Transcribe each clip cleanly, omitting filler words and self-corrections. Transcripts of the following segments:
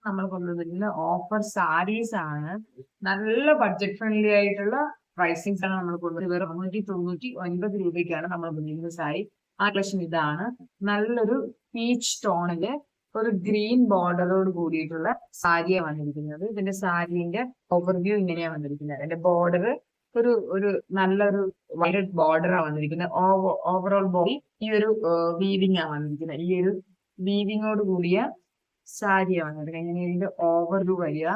നമ്മൾ കൊണ്ടുവന്നിരിക്കുന്ന ഓഫർ സാരീസ് ആണ്. നല്ല ബഡ്ജറ്റ് ഫ്രണ്ട്ലി ആയിട്ടുള്ള പ്രൈസിങ്സ് ആണ് നമ്മൾ കൊണ്ടുവരുന്നത്. വെറും 399 രൂപയ്ക്കാണ് നമ്മൾ കൊണ്ടുവരുന്ന സാരി. ആ കളക്ഷൻ ഇതാണ്. നല്ലൊരു പീച്ച് ടോണില് ഒരു ഗ്രീൻ ബോർഡറോട് കൂടിയിട്ടുള്ള സാരിയാണ് വന്നിരിക്കുന്നത്. ഇതിന്റെ സാരിന്റെ ഓവർവ്യൂ ഇങ്ങനെയാണ് വന്നിരിക്കുന്നത്. അതിന്റെ ബോർഡർ ഒരു നല്ലൊരു വൈലറ്റ് ബോർഡറാണ് വന്നിരിക്കുന്നത്. ഓവറോൾ ബോഡി ഈ ഒരു വീവിംഗ് ആണ് വന്നിരിക്കുന്നത്. ഈ ഒരു വീവിങ്ങോട് കൂടിയ സാരിയാണ് വന്നിരിക്കുന്നത്. ഇങ്ങനെ ഇതിന്റെ ഓവർവ്യൂ വരിക,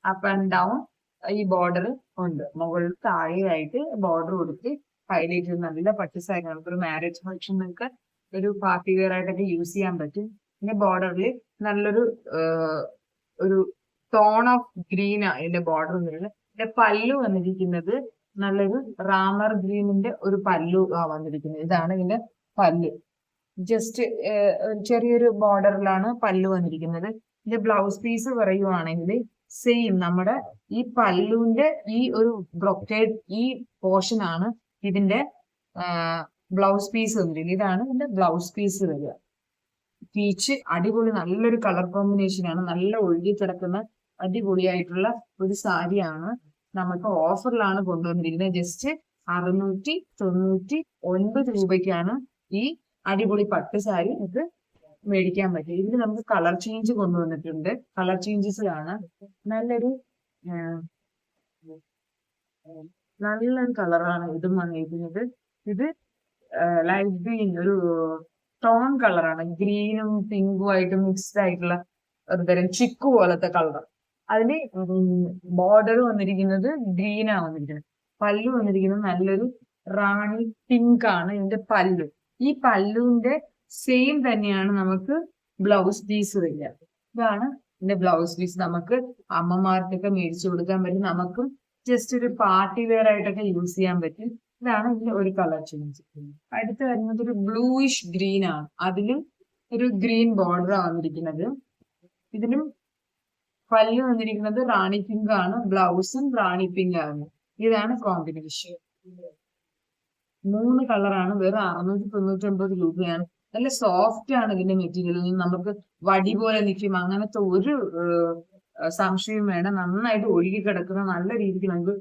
അപ്പ് ആൻഡ് ഡൗൺ ഈ ബോർഡർ ഉണ്ട്. മുകളിൽ താഴെയായിട്ട് ബോർഡർ കൊടുത്ത് ഹൈലൈറ്റ് ചെയ്ത് നല്ല പട്ട് സാരി. നമുക്കൊരു മാരേജ് ഫംഗ്ഷനൊക്കെ ഒരു പാർട്ടി വെയർ ആയിട്ടൊക്കെ യൂസ് ചെയ്യാൻ പറ്റും. പിന്നെ ബോർഡറിൽ നല്ലൊരു ഒരു ടോൺ ഓഫ് ഗ്രീൻ ആണ് ഇതിന്റെ ബോർഡർ വരുന്നത്. ഇതിന്റെ പല്ലു വന്നിരിക്കുന്നത് നല്ലൊരു റാമർ ഗ്രീനിന്റെ ഒരു പല്ലു വന്നിരിക്കുന്നത്. ഇതാണ് ഇതിന്റെ പല്ല്. ജസ്റ്റ് ചെറിയൊരു ബോർഡറിലാണ് പല്ലു വന്നിരിക്കുന്നത്. ഇതിന്റെ ബ്ലൗസ് പീസ് പറയുവാണെങ്കിൽ സെയിം നമ്മുടെ ഈ പല്ലുവിന്റെ ഈ ഒരു ബ്രൊക്കേഡ് ഈ പോർഷൻ ആണ് ഇതിന്റെ ബ്ലൗസ് പീസ് വന്നിരിക്കുന്നത്. ഇതാണ് ഇതിന്റെ ബ്ലൗസ് പീസ് വരിക. പീച്ച് അടിപൊളി, നല്ലൊരു കളർ കോമ്പിനേഷൻ ആണ്. നല്ല ഒഴുകി കിടക്കുന്ന അടിപൊളിയായിട്ടുള്ള ഒരു സാരിയാണ്. നമുക്ക് ഓഫറിലാണ് കൊണ്ടുവന്നിരിക്കുന്നത്. ജസ്റ്റ് 699 രൂപയ്ക്കാണ് ഈ അടിപൊളി പട്ട് സാരി ഇത് മേടിക്കാൻ പറ്റും. ഇതിൽ നമുക്ക് കളർ ചേഞ്ച് കൊണ്ടുവന്നിട്ടുണ്ട്. കളർ ചേഞ്ചസിലാണ് നല്ലൊരു കളറാണ് ഇതും വന്നിരിക്കുന്നത്. ഇത് ലൈറ്റ് ഗ്രീൻ, ഒരു ടോൺ കളറാണ്. ഗ്രീനും പിങ്കും ആയിട്ട് മിക്സ്ഡ് ആയിട്ടുള്ള ഒരു തരം ചിക്കു പോലത്തെ കളർ. അതിന് ബോർഡർ വന്നിരിക്കുന്നത് ഗ്രീനാ വന്നിരിക്കുന്നത്. പല്ലു വന്നിരിക്കുന്നത് നല്ലൊരു റാണി പിങ്ക് ആണ് ഇതിന്റെ പല്ലു. ഈ പല്ലുവിന്റെ സെയിം തന്നെയാണ് നമുക്ക് ബ്ലൗസ് പീസ് വരിക. ഇതാണ് ഇതിന്റെ ബ്ലൗസ് പീസ്. നമുക്ക് അമ്മമാർക്കൊക്കെ മേടിച്ചു കൊടുക്കാൻ പറ്റും. നമുക്കും ജസ്റ്റ് ഒരു പാർട്ടി വെയർ ആയിട്ടൊക്കെ യൂസ് ചെയ്യാൻ പറ്റും. ഇതാണ് ഇതിന്റെ ഒരു കളർ ചേഞ്ച്. അടുത്ത് വരുന്നത് ഒരു ബ്ലൂയിഷ് ഗ്രീൻ ആണ്. അതിലും ഒരു ഗ്രീൻ ബോർഡർ വന്നിരിക്കുന്നത്. ഇതിലും പല്ലു വന്നിരിക്കുന്നത് റാണി പിങ്ക് ആണ്. ബ്ലൗസും റാണി പിങ്ക് ആണ്. ഇതാണ് കോമ്പിനേഷൻ. 3 കളറാണ്. വെറും 699 രൂപയാണ്. നല്ല സോഫ്റ്റ് ആണ് ഇതിന്റെ മെറ്റീരിയൽ. നമുക്ക് വടി പോലെ നിൽക്കും, അങ്ങനത്തെ ഒരു സംശയം വേണം. നന്നായിട്ട് ഒഴുകി കിടക്കുന്ന നല്ല രീതിക്ക് നമുക്ക്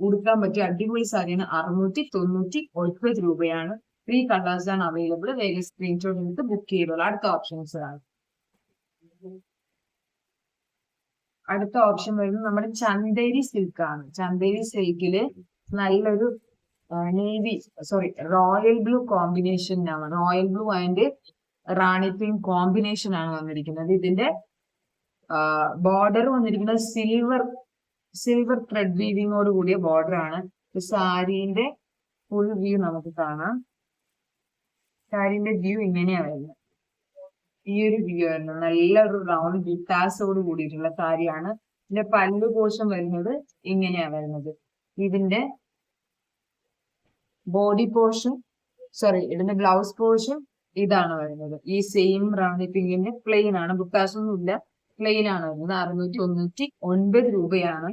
ഉടുക്കാൻ പറ്റിയ അടിപൊളി സാരിയാണ്. 699 രൂപയാണ്. 3 കളേഴ്സ് ആണ് അവൈലബിൾ. വേറെ സ്ക്രീൻഷോട്ട് എടുത്ത് ബുക്ക് ചെയ്തോളൂ. അടുത്ത ഓപ്ഷൻസ് ആണ്. അടുത്ത ഓപ്ഷൻ വരുന്നത് നമ്മുടെ ചന്തേരി സിൽക്ക് ആണ്. ചന്തേരി സിൽക്കില് നല്ലൊരു റോയൽ ബ്ലൂ കോമ്പിനേഷൻ ആണ്. Royal blue and Rani pink combination ആണ് വന്നിരിക്കുന്നത്. ഇതിന്റെ ബോർഡർ വന്നിരിക്കുന്നത് സിൽവർ ത്രെഡ് വീവിങ്ങോട് കൂടിയ ബോർഡർ ആണ്. സാരിന്റെ ഫുൾ വ്യൂ നമുക്ക് കാണാം. സാരിന്റെ വ്യൂ ഇങ്ങനെയാ വരുന്നത്. ഈ ഒരു വ്യൂ ആണ്. നല്ലൊരു റൗണ്ട് ബിറ്റാസോട് കൂടിയിട്ടുള്ള സാരിയാണ്. ഇതിന്റെ പല്ലു പോർഷൻ വരുന്നത് ഇങ്ങനെയാ വരുന്നത്. ഇതിന്റെ ബോഡി പോർഷൻ ഇതിന്റെ ബ്ലൗസ് പോർഷൻ ഇതാണ് വരുന്നത്. ഈ സെയിം റാണി പിങ്കിന്റെ പ്ലെയിൻ ആണ്. ബുട്ടാസൊന്നും ഇല്ല, പ്ലെയിൻ ആണ് വരുന്നത്. 699 രൂപയാണ്.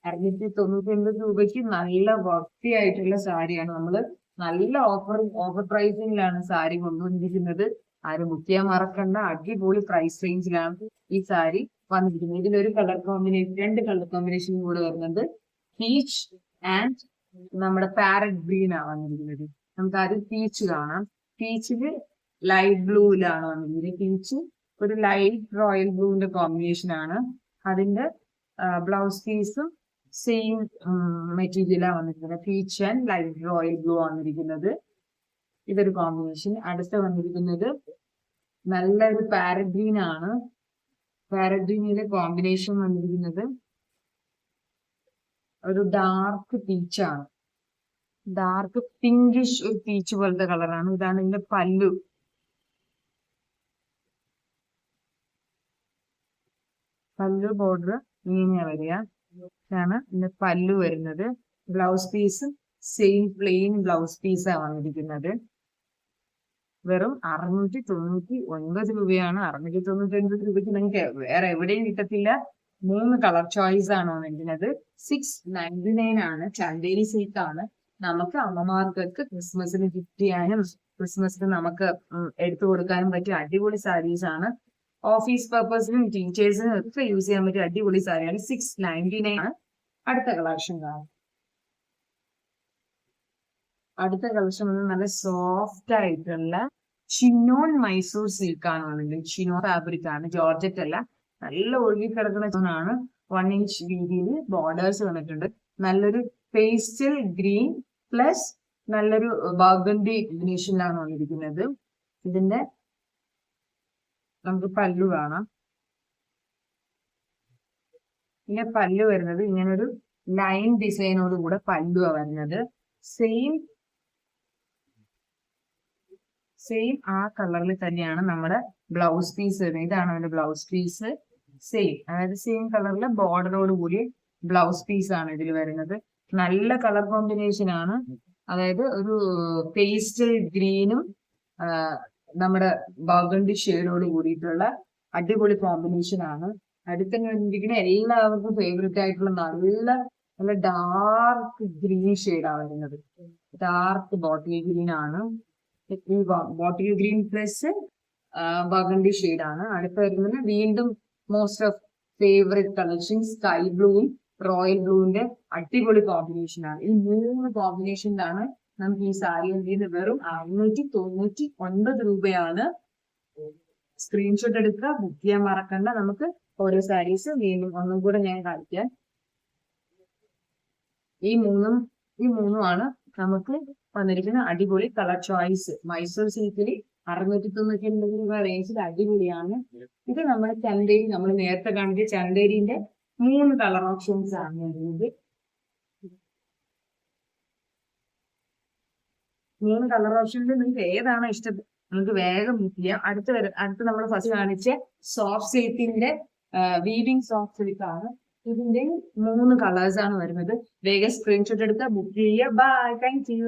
699 രൂപയ്ക്ക് നല്ല വൃത്തിയായിട്ടുള്ള സാരിയാണ്. നമ്മള് നല്ല ഓഫർ പ്രൈസിങ്ങിലാണ് സാരി കൊണ്ടുവന്നിരിക്കുന്നത്. ആരും ബുക്ക് ചെയ്യാൻ മറക്കണ്ട. അടിപൊളി പ്രൈസ് റേഞ്ചിലാണ് ഈ സാരി വന്നിരിക്കുന്നത്. ഇതിലൊരു കളർ കോമ്പിനേഷൻ, 2 കളർ കോമ്പിനേഷൻ കൂടെ വരുന്നത് പീച്ച് ആൻഡ് നമ്മുടെ പാരറ്റ് ഗ്രീൻ ആണ് വന്നിരിക്കുന്നത്. നമുക്ക് ആദ്യം പീച്ച് കാണാം. പീച്ചില് ലൈറ്റ് ബ്ലൂയിലാണ് വന്നിരിക്കുന്നത്. പീച്ച് ഒരു ലൈറ്റ് റോയൽ ബ്ലൂവിന്റെ കോമ്പിനേഷൻ ആണ്. അതിന്റെ ബ്ലൗസ് പീസും സെയിം മെറ്റീരിയലാണ് വന്നിരിക്കുന്നത്. Peach and light royal blue വന്നിരിക്കുന്നത്. ഇതൊരു കോമ്പിനേഷൻ. അടുത്ത വന്നിരിക്കുന്നത് നല്ലൊരു പാരറ്റ് ഗ്രീൻ ആണ്. പാരറ്റ് ഗ്രീനിലെ കോമ്പിനേഷൻ വന്നിരിക്കുന്നത് ഒരു ഡാർക്ക് പീച്ചാണ്. ഡാർക്ക് പിങ്കിഷ് ഒരു പീച്ച് പോലത്തെ കളറാണ്. ഇതാണ് ഇതിന്റെ പല്ലു. പല്ലു ബോർഡർ ഇങ്ങനെയാ വരിക. ഇതാണ് ഇതിന്റെ പല്ലു വരുന്നത്. ബ്ലൗസ് പീസും സെയിം പ്ലെയിൻ ബ്ലൗസ് പീസാണ് വന്നിരിക്കുന്നത്. വെറും 699 രൂപയാണ്. 699 രൂപയ്ക്ക് നിങ്ങൾക്ക് വേറെ എവിടെയും കിട്ടത്തില്ല. 3 കളർ ചോയ്സ് ആണ് വന്നിരിക്കുന്നത്. 699 ആണ്. ചന്തേരി സിൽക്ക് ആണ്. നമുക്ക് അമ്മമാർക്കൊക്കെ ക്രിസ്മസിന് ഗിഫ്റ്റ് ചെയ്യാനും ക്രിസ്മസിന് നമുക്ക് എടുത്തു കൊടുക്കാനും പറ്റിയ അടിപൊളി സാരീസ് ആണ്. ഓഫീസ് പർപ്പസിനും ടീച്ചേഴ്സിനും ഒക്കെ യൂസ് ചെയ്യാൻ പറ്റിയ അടിപൊളി സാരിയാണ്. 699 ആണ്. അടുത്ത കളക്ഷൻ കാണാം. അടുത്ത കളക്ഷൻ നല്ല സോഫ്റ്റ് ആയിട്ടുള്ള ചിനോൺ മൈസൂർ സിൽക്ക് ആണ് വന്നിട്ട്. ചിനോൺ ഫാബ്രിക് ആണ്, ജോർജറ്റ് അല്ല. നല്ല ഒഴുകി കിടക്കുന്ന ആണ്. 1 ഇഞ്ച് വീതിയിൽ ബോർഡേഴ്സ് വന്നിട്ടുണ്ട്. നല്ലൊരു പേസ്റ്റൽ ഗ്രീൻ പ്ലസ് നല്ലൊരു ബർഗണ്ടി ഗ്രീഷനിലാണ് വന്നിരിക്കുന്നത്. ഇതിന്റെ നമുക്ക് പല്ലു കാണാം. പിന്നെ പല്ലു വരുന്നത് ഇങ്ങനൊരു ലൈൻ ഡിസൈനോട് കൂടെ പല്ലുവാ വരുന്നത്. സെയിം ആ കളറിൽ തന്നെയാണ് നമ്മുടെ ബ്ലൗസ് പീസ് വരുന്നത്. ഇതാണ് അതിന്റെ ബ്ലൗസ് പീസ്. സെയിം, അതായത് സെയിം കളറിൽ ബോർഡറോട് കൂടി ബ്ലൗസ് പീസ് ആണ് ഇതിൽ വരുന്നത്. നല്ല കളർ കോമ്പിനേഷൻ ആണ്. അതായത് ഒരു പേസ്റ്റൽ ഗ്രീനും നമ്മുടെ ബർഗണ്ടി ഷെയ്ഡോട് കൂടിയിട്ടുള്ള അടിപൊളി കോമ്പിനേഷൻ ആണ്. അടുത്ത കണ്ടിരിക്കുന്ന എല്ലാവർക്കും ഫേവറേറ്റ് ആയിട്ടുള്ള നല്ല ഡാർക്ക് ഗ്രീൻ ഷെയ്ഡാണ് വരുന്നത്. ഡാർക്ക് ബോട്ടിൽ ഗ്രീൻ ആണ്. ബോട്ടിൽ ഗ്രീൻ പ്ലസ് ബർഗണ്ടി ഷെയ്ഡാണ്. അടുത്ത വരുന്നത് വീണ്ടും most of favourite collection sky ബ്ലൂവും റോയൽ ബ്ലൂവിന്റെ അടിപൊളി കോമ്പിനേഷൻ ആണ്. ഈ 3 കോമ്പിനേഷനിലാണ് നമുക്ക് ഈ സാരി എന്ത് വെറും 699 രൂപയാണ്. സ്ക്രീൻഷോട്ട് എടുക്കുക, ബുക്ക് ചെയ്യാൻ മറക്കണ്ട. നമുക്ക് ഓരോ സാരീസ് വീണ്ടും ഒന്നും കൂടെ ഞാൻ കാണിക്കാം. ഈ മൂന്നുമാണ് നമുക്ക് വന്നിരിക്കുന്ന അടിപൊളി കളർ ചോയ്സ്. മൈസൂർ സിൽക്കിൽ 699 രൂപ റേഞ്ചിൽ അടിപൊളിയാണ്. ഇത് നമ്മുടെ ചന്തേരി, നമ്മൾ നേരത്തെ കാണിച്ച ചന്തേരിന്റെ 3 കളർ ഓപ്ഷൻസ് ആണ് വരുന്നത്. 3 കളർ ഓപ്ഷനിൽ നിങ്ങൾക്ക് ഏതാണോ ഇഷ്ടം നിങ്ങൾക്ക് വേഗം ബുക്ക് ചെയ്യാം. അടുത്ത് നമ്മൾ ഫസ്റ്റ് കാണിച്ച സോഫ്റ്റ് സിൽക്കിന്റെ വീവിംഗ് സോഫ്റ്റ് സിൽക്ക് ആണ്. ഇതിന്റെ 3 കളേഴ്സ് ആണ് വരുന്നത്. വേഗം സ്ക്രീൻഷോട്ട് എടുക്കുക, ബുക്ക് ചെയ്യുക. Bye, thank U.